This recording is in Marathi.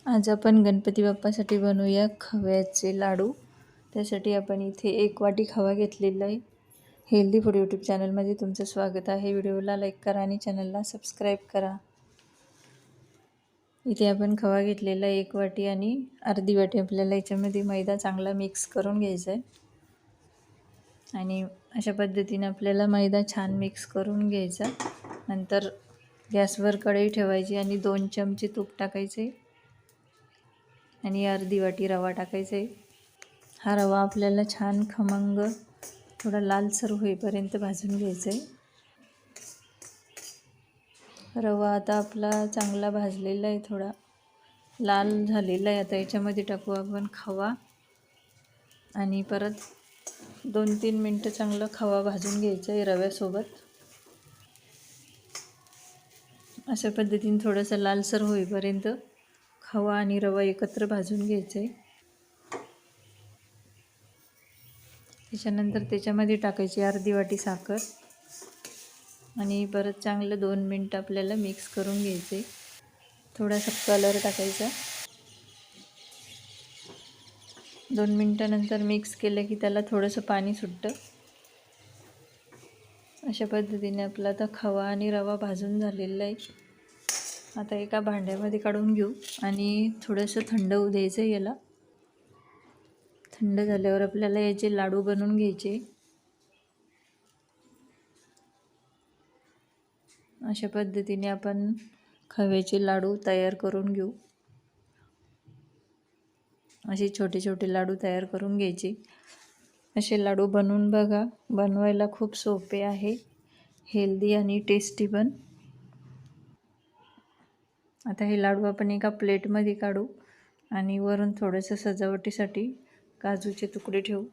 आज आपण गणपती बाप्पासाठी बनवूया खव्याचे लाडू. त्यासाठी आपण इथे 1 वाटी खवा घेतलेला आहे. हेल्दी फूड यूट्यूब चॅनलमध्ये तुमचं स्वागत आहे. व्हिडिओला लाईक करा आणि चॅनलला सबस्क्राईब करा. इथे आपण खवा घेतलेला 1 वाटी आणि अर्धी वाटी आपल्याला याच्यामध्ये मैदा चांगला मिक्स करून घ्यायचा आहे. आणि अशा पद्धतीने आपल्याला मैदा छान मिक्स करून घ्यायचा. नंतर गॅसवर कढई ठेवायची आणि 2 चमचे तूप टाकायचे आणि अर्धी वाटी रवा टाकायचा आहे. हा रवा आपल्याला छान खमंग थोडा लालसर होईपर्यंत भाजून घ्यायचा आहे. रवा आता आपला चांगला भाजलेला आहे, थोडा लाल झालेला आहे. आता याच्यामध्ये टाकू आपण खवा आणि परत 2-3 मिनटं चांगलं खवा भाजून घ्यायचा आहे रव्यासोबत. अशा पद्धतीने थोडंसं लालसर होईपर्यंत खवा आणि रवा एकत्र भाजून घ्यायचं आहे. त्याच्यानंतर त्याच्यामध्ये टाकायची अर्धी वाटी साखर आणि परत चांगलं 2 मिनटं आपल्याला मिक्स करून घ्यायचे. थोडासा कलर टाकायचा. 2 मिनटानंतर मिक्स केलं की त्याला थोडंसं पाणी सुटतं. अशा पद्धतीने आपला आता खवा आणि रवा भाजून झालेला आहे. आता एका भांड्यामध्ये काढून घेऊ आणि थोडंसं थंड होऊ द्यायचं याला. थंड झाल्यावर आपल्याला याचे लाडू बनवून घ्यायचे. अशा पद्धतीने आपण खव्याचे लाडू तयार करून घेऊ. असे छोटे छोटे लाडू तयार करून घ्यायचे. असे लाडू बनवून बघा. बनवायला खूप सोपे आहे, हेल्दी आणि टेस्टी पण. आता हे लाडू आपण एका प्लेटमध्ये काढू आणि वरून थोडंसं सजावटीसाठी काजूचे तुकडे ठेवू.